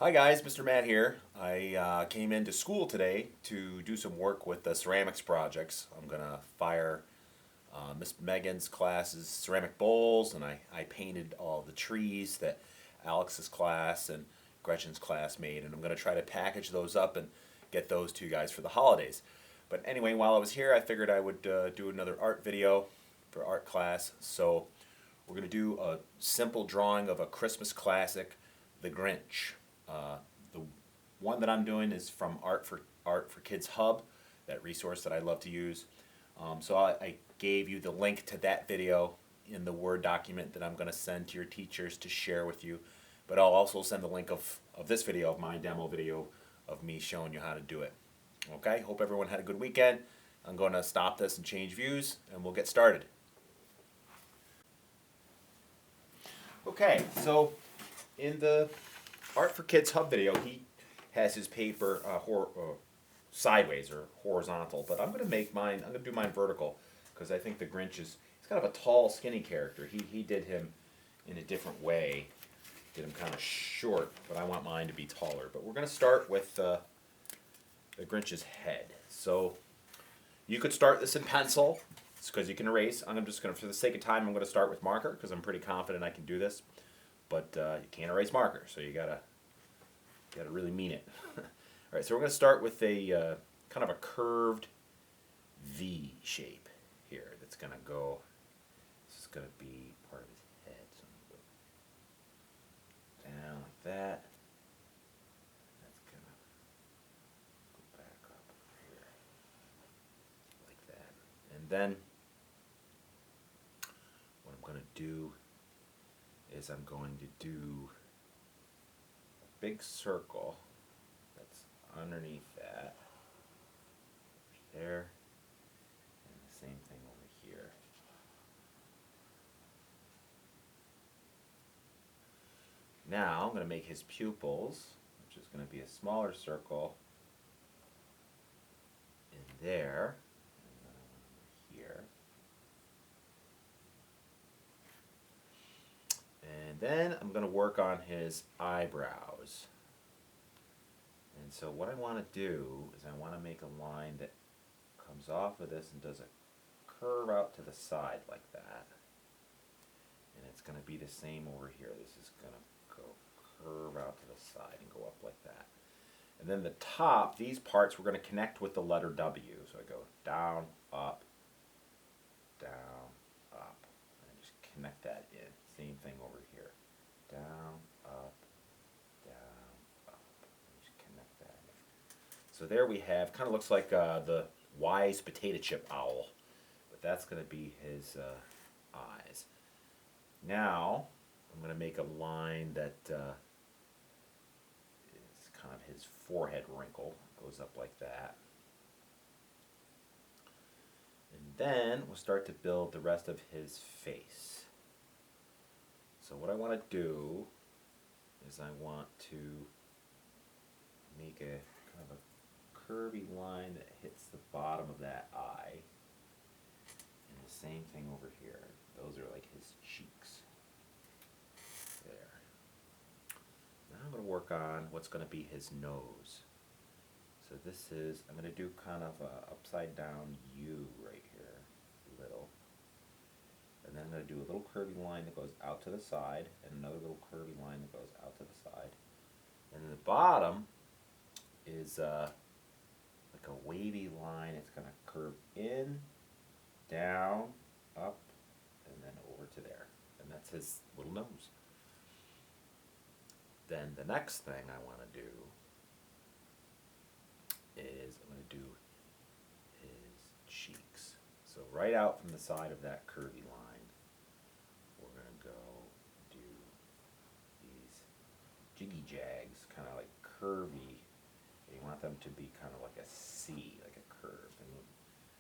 Hi guys, Mr. Matt here. I came into school today to do some work with the ceramics projects. I'm gonna fire Miss Megan's class's ceramic bowls, and I painted all the trees that Alex's class and Gretchen's class made, and I'm gonna try to package those up and get those to you guys for the holidays. But anyway, while I was here, I figured I would do another art video for art class. So we're gonna do a simple drawing of a Christmas classic, The Grinch. The one that I'm doing is from Art for Kids Hub, that resource that I love to use. So I gave you the link to that video in the Word document that I'm going to send to your teachers to share with you. But I'll also send the link of this video, of my demo video of me showing you how to do it. Okay, hope everyone had a good weekend. I'm going to stop this and change views, and we'll get started. Okay, so in the Art for Kids Hub video, he has his paper sideways or horizontal, but I'm going to make mine, I'm going to do mine vertical because I think the Grinch is, he's kind of a tall, skinny character. He did him in a different way, did him kind of short, but I want mine to be taller. But we're going to start with the Grinch's head. So you could start this in pencil because you can erase. I'm just going to, for the sake of time, I'm going to start with marker because I'm pretty confident I can do this. But you can't erase marker, so you gotta really mean it. All right, so we're gonna start with a kind of a curved V shape here. That's gonna go. This is gonna be part of his head. So I'm gonna go down like that. That's gonna go back up here like that. And then what I'm gonna do is I'm going to do a big circle that's underneath that, there, and the same thing over here. Now I'm going to make his pupils, which is going to be a smaller circle in there, and then over here. And then I'm going to work on his eyebrows. And so what I want to do is I want to make a line that comes off of this and does a curve out to the side like that. And it's going to be the same over here. This is going to go curve out to the side and go up like that. And then the top, these parts, we're going to connect with the letter W. So I go down, up, down, up. And I just connect that in. Same thing over here. Down, up, down, up. Just connect that in. So there we have, kind of looks like the wise potato chip owl. But that's going to be his eyes. Now, I'm going to make a line that is kind of his forehead wrinkle. Goes up like that. And then we'll start to build the rest of his face. So what I want to do is I want to make a kind of a curvy line that hits the bottom of that eye. And the same thing over here. Those are like his cheeks. There. Now I'm going to work on what's going to be his nose. So this is, I'm going to do kind of a upside down U right here, little. And then I'm going to do a little curvy line that goes out to the side, and another little curvy line that goes out to the side. And then the bottom is like a wavy line. It's going to curve in, down, up, and then over to there. And that's his little nose. Then the next thing I want to do is I'm going to do his cheeks. So right out from the side of that curvy line, we're going to go do these jiggy jags, kind of like curvy. You want them to be kind of like a C, like a curve. And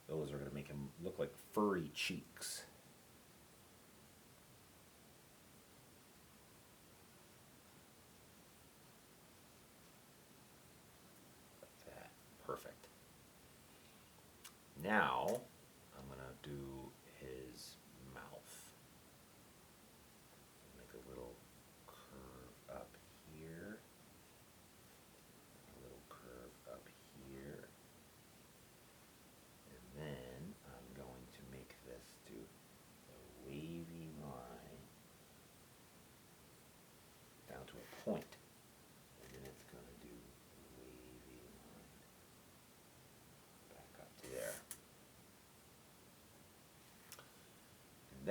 those are going to make him look like furry cheeks. Like that. Perfect. Now, I'm going to do his mouth. Make a little curve up here.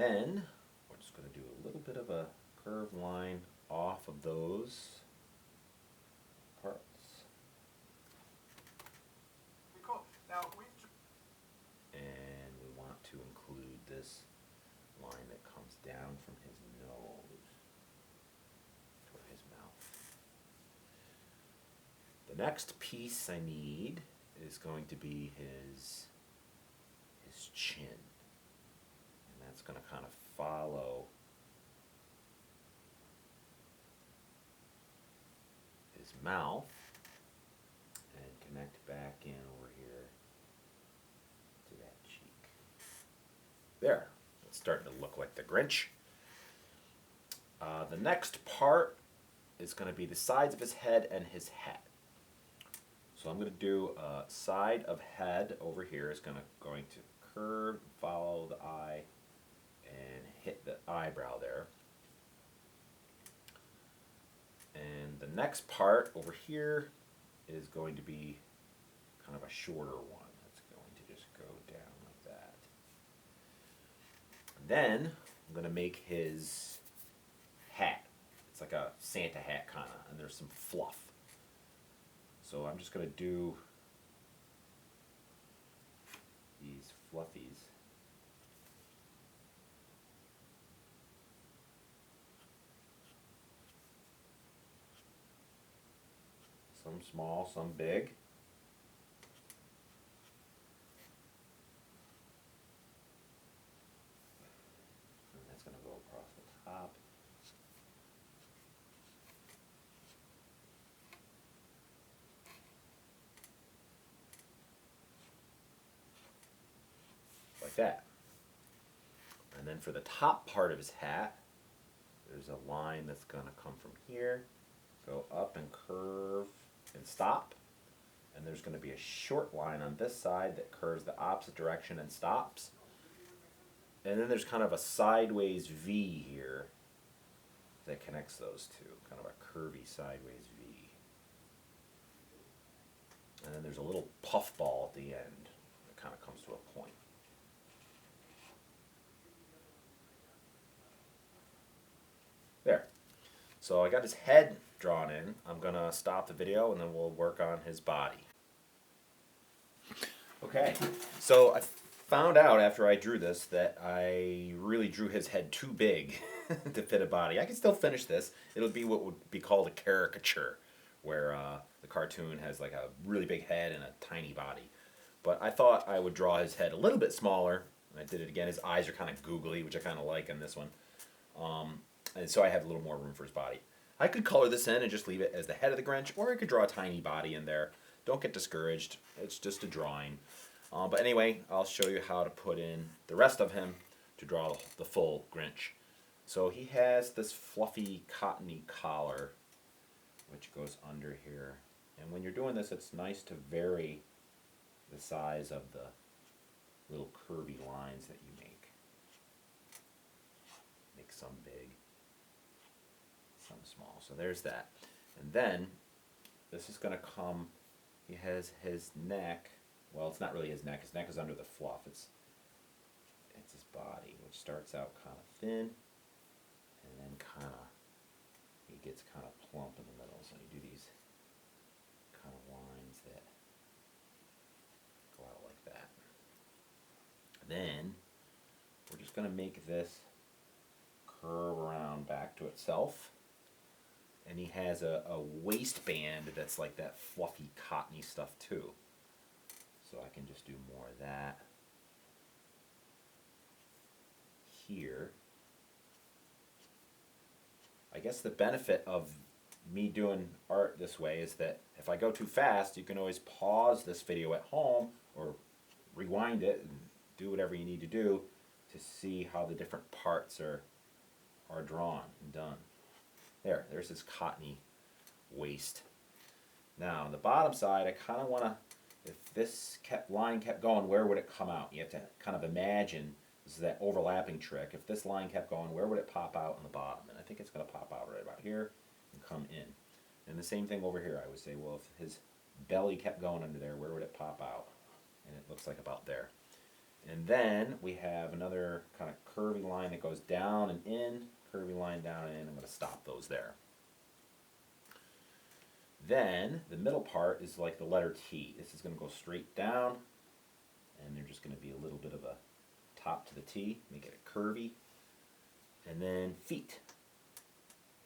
then we're just going to do a little bit of a curved line off of those parts. Cool. Now And we want to include this line that comes down from his nose toward his mouth. The next piece I need is going to be his chin. And that's going to kind of follow his mouth and connect back in over here to that cheek. There, it's starting to look like the Grinch. The next part is going to be the sides of his head and his hat. So I'm going to do a side of head over here. It's going to curve, follow the eye, and hit the eyebrow there. And the next part over here is going to be kind of a shorter one. It's going to just go down like that. Then I'm going to make his hat. It's like a Santa hat kind of, and there's some fluff. So I'm just going to do these fluffies. Some small, some big. And that's going to go across the top. Like that. And then for the top part of his hat, there's a line that's going to come from here, go up and curve and stop. And there's going to be a short line on this side that curves the opposite direction and stops. And then there's kind of a sideways V here that connects those two, kind of a curvy sideways V. And then there's a little puff ball at the end that kind of comes to a point. There. So I got his head drawn in. I'm going to stop the video and then we'll work on his body. Okay, so I found out after I drew this that I really drew his head too big to fit a body. I can still finish this. It'll be what would be called a caricature, where the cartoon has like a really big head and a tiny body. But I thought I would draw his head a little bit smaller, and I did it again. His eyes are kind of googly, which I kind of like in this one. And so I have a little more room for his body. I could color this in and just leave it as the head of the Grinch, or I could draw a tiny body in there. Don't get discouraged. It's just a drawing. But anyway, I'll show you how to put in the rest of him to draw the full Grinch. So he has this fluffy, cottony collar, which goes under here. And when you're doing this, it's nice to vary the size of the little curvy lines that you make. Make some big, some small. So there's that. And then this is going to come, he has his neck. Well, it's not really his neck. His neck is under the fluff. It's his body, which starts out kind of thin, and then kind of, he gets kind of plump in the middle. So you do these kind of lines that go out like that. Then we're just going to make this curve around back to itself. And he has a waistband that's like that fluffy, cottony stuff too. So I can just do more of that here. I guess the benefit of me doing art this way is that if I go too fast, you can always pause this video at home or rewind it and do whatever you need to do to see how the different parts are drawn and done. There's his cottony waist. Now on the bottom side, I kind of want to, if this line kept going, where would it come out? You have to kind of imagine, this is that overlapping trick. If this line kept going, where would it pop out on the bottom? And I think it's going to pop out right about here and come in. And the same thing over here. I would say, well, if his belly kept going under there, where would it pop out? And it looks like about there. And then we have another kind of curvy line that goes down and in, curvy line down and in. I'm going to stop those there. Then the middle part is like the letter T. This is going to go straight down, and there's just going to be a little bit of a top to the T, make it curvy. And then feet,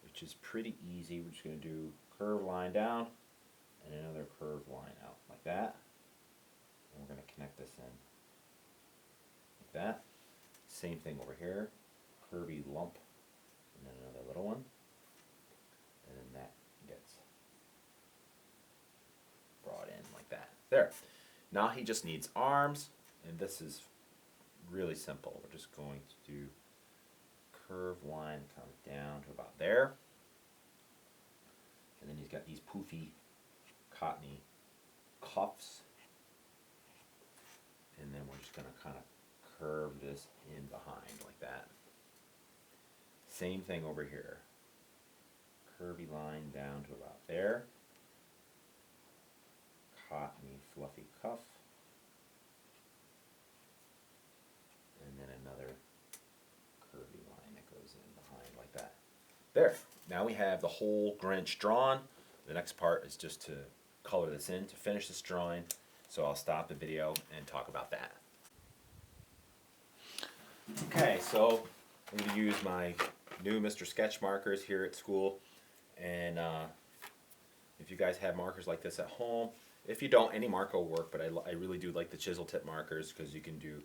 which is pretty easy. We're just going to do curved line down and another curved line out like that. And we're going to connect this in like that. Same thing over here, curvy lump, and then another little one. And then that gets brought in like that. There. Now he just needs arms, and this is really simple. We're just going to do curved line comes down to about there. And then he's got these poofy, cottony cuffs. And then we're just going to kind of curve this in behind like that. Same thing over here. Curvy line down to about there. Cottony, fluffy cuff. And then another curvy line that goes in behind like that. There. Now we have the whole Grinch drawn. The next part is just to color this in to finish this drawing. So I'll stop the video and talk about that. Okay, so I'm going to use my new Mr. Sketch markers here at school. And if you guys have markers like this at home, if you don't, any marker will work, but I really do like the chisel tip markers because you can do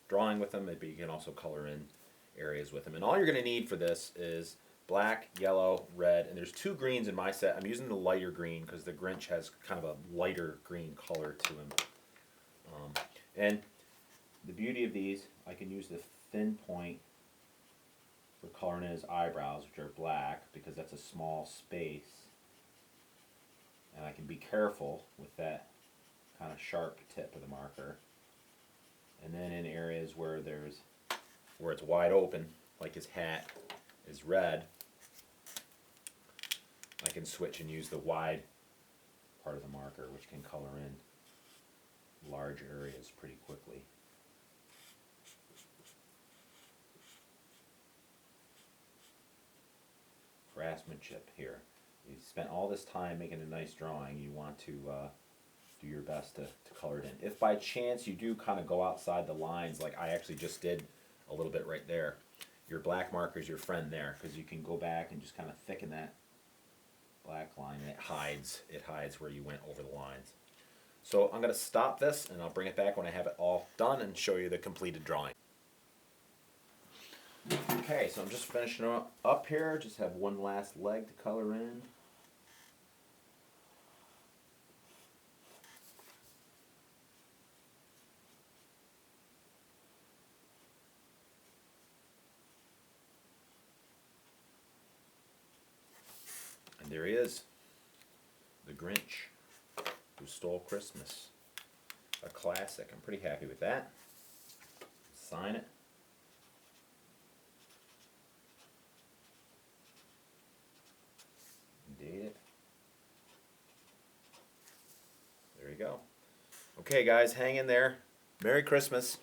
drawing with them, but you can also color in areas with them. And all you're going to need for this is black, yellow, red, and there's 2 greens in my set. I'm using the lighter green because the Grinch has kind of a lighter green color to him. And the beauty of these, I can use the thin point for coloring in his eyebrows, which are black, because that's a small space. And I can be careful with that kind of sharp tip of the marker. And then in areas where it's wide open, like his hat is red, I can switch and use the wide part of the marker, which can color in large areas pretty quickly. Craftsmanship here. You spent all this time making a nice drawing. You want to do your best to color it in. If by chance you do kind of go outside the lines, like I actually just did a little bit right there, your black marker is your friend there, because you can go back and just kind of thicken that black line, and it hides where you went over the lines. So I'm going to stop this, and I'll bring it back when I have it all done and show you the completed drawing. Okay, so I'm just finishing up here. Just have one last leg to color in. And there he is, the Grinch who stole Christmas. A classic. I'm pretty happy with that. Sign it. Date it. There you go. Okay guys, hang in there. Merry Christmas.